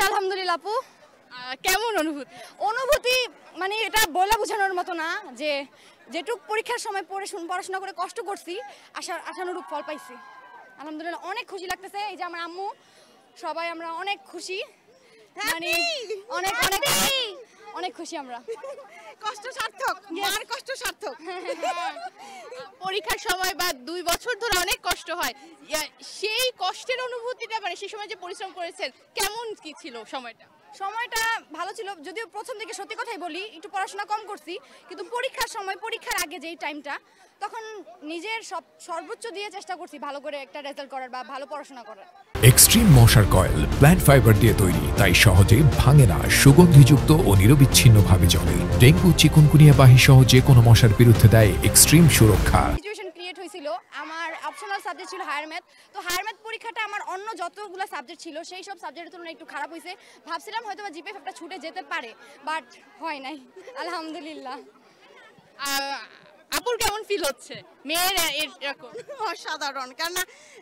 আলহামদুলিল্লাহ আপু। কেমন অনুভূতি? অনুভূতি মানে এটা বলে বোঝানোর মতো না, যে যেটুক পরীক্ষার সময় পড়াশোনা করে কষ্ট করছি আশানুরূপ ফল পাইছি। আলহামদুলিল্লাহ অনেক খুশি লাগতেছে। এই যে আমার আম্মু সবাই আমরা অনেক খুশি, মানে অনেক অনেক অনেক খুশি আমরা। কষ্ট সার্থক, মার কষ্ট সার্থক। পরীক্ষার সময় বা 2 বছর ধরে অনেক কষ্ট হয়, সেই কষ্টের অনুভূতিটা মানে সেই সময় যে পরিশ্রম করেছেন কেমন কি ছিল সময়টা? সময়টা ভালো ছিল, যদিও প্রথম দিকে সত্যি কথাই বলি একটু পড়াশোনা কম করছি, কিন্তু পরীক্ষার সময় পরীক্ষার আগে যেই টাইমটা তখন নিজের সর্বোচ্চ দিয়ে চেষ্টা করছি ভালো করে একটা রেজাল্ট করার বা ভালো পড়াশোনা করার। এক্সট্রিম মশার কয়েল প্ল্যান্ট ফাইবার দিয়ে তৈরি, তাই সহজে ভাঙে না, সুগন্ধিযুক্ত ও নিরবিচ্ছিন্নভাবে জ্বলে। ডেঙ্গু, চিকুনগুনিয়া বাহি সহ যে কোনো মশার বিরুদ্ধে দেয় এক্সট্রিম সুরক্ষা। সিচুয়েশন ক্রিয়েট হয়েছিল, আমার অপশনাল সাবজেক্ট ছিল হায়ার ম্যাথ। তো হায়ার ম্যাথ পরীক্ষাটা আমার অন্য যতগুলো সাবজেক্ট ছিল সেই সব সাবজেক্টের তুলনায় একটু খারাপ হয়েছে। ভাবছিলাম হয়তো বা জিপিএফ একটা ছুটে যেতে পারে, বাট হয় নাই আলহামদুলিল্লাহ। আপুর কেমন ফিল হচ্ছে মেয়ের এরকম? অসাধারণ, কারণ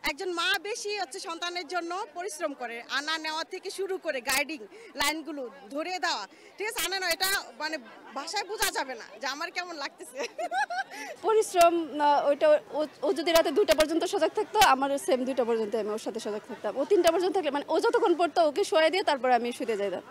একজন মা বেশি সন্তানের জন্য পরিশ্রম করে, আনা নেওয়া থেকে শুরু করে গাইডিং লাইনগুলো ধরিয়ে দেওয়া, ঠিক আছে? আনা নয়, এটা মানে ভাষায় বোঝা যাবে না যে আমার কেমন লাগতেছে। পরিশ্রম ওইটা ও যদি রাতে 2টা পর্যন্ত সজাগ থাকতো, আমার সেম 2টা পর্যন্ত আমি ওর সাথে সজাগ থাকতাম। ও 3টা পর্যন্ত থাকলে মানে ও যতক্ষণ পড়তো ওকে শোয়াই দিয়ে তারপরে আমি শুতে যাইতাম।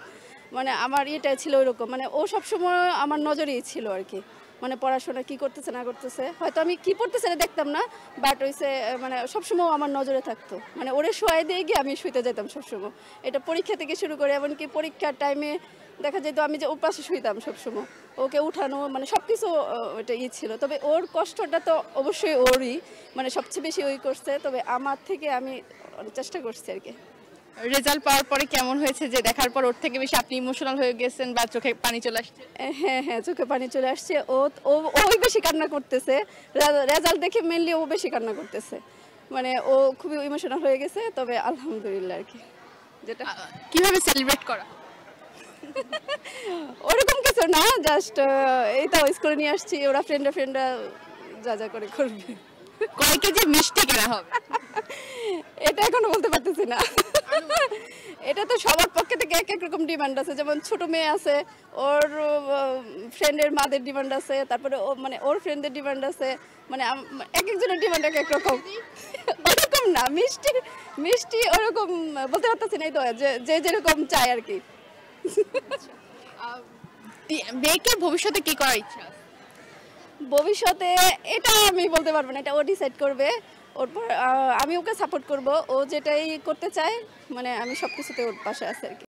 মানে আমার এটা ছিল ওইরকম, মানে ও সবসময় আমার নজরেই ছিল আর কি। মানে পড়াশোনা কি করতেছে না করতেছে, হয়তো আমি কি পড়তেছে না দেখতাম না, বাট ওইসে মানে সবসময় আমার নজরে থাকতো। মানে ওরে শোয়াই দিয়ে গিয়ে আমি শুতে যেতাম সবসময়। এটা পরীক্ষা থেকে শুরু করে এমনকি পরীক্ষার টাইমে দেখা যেত আমি যে ওর পাশে শুইতাম সবসময়, ওকে উঠানো মানে সব কিছু ওটা ছিল। তবে ওর কষ্টটা তো অবশ্যই ওরই, মানে সবচেয়ে বেশি ওই করছে। তবে আমার থেকে আমি চেষ্টা করছি আর কি। রেজাল্ট পাওয়ার পরে কেমন হয়েছে যে দেখার পর ওর থেকে বেশি আপনি ইমোশনাল হয়ে গেছেন বা চোখে পানি চলে আসছে? হ্যাঁ হ্যাঁ, চোখে পানি চলে আসছে। ওই বেশি কান্না করতেছে, রেজাল্ট দেখে মেনলি ও বেশি কান্না করতেছে। মানে ও খুবই ইমোশনাল হয়ে গেছে। তবে আলহামদুলিল্লাহ আর কি। যেটা কিভাবে সেলিব্রেট করা? ওরকম কিছু না, জাস্ট এই তো স্কুলে নিয়ে আসছি, ওরা ফ্রেন্ডরা যা যা করে করবে। কয় কেজি মিষ্টি কেনা হবে এটা এখনো বলতে পারতেছি না। এটা তো সবার পক্ষে থেকে এক এক রকম ডিমান্ড আছে। যেমন ছোট মেয়ে আছে, ওর ফ্রেন্ডের মাদের ডিমান্ড আছে, তারপরে ও মানে ওর ফ্রেন্ডদের ডিমান্ড আছে, মানে এক একজনের ডিমান্ড এক এক রকম। ওরকম না, মিষ্টি ওরকম বলতে পারতেছি না, এই তো যে যেরকম চায় আর কি। মেয়েকে ভবিষ্যতে কি করার ইচ্ছা? ভবিষ্যতে এটা আমি বলতে পারবো না, এটা ও ডিসাইড করবে। ওর আমি ওকে সাপোর্ট করব, ও যেটাই করতে চায়, মানে আমি সব কিছুতে ওর পাশে আছি আর কি।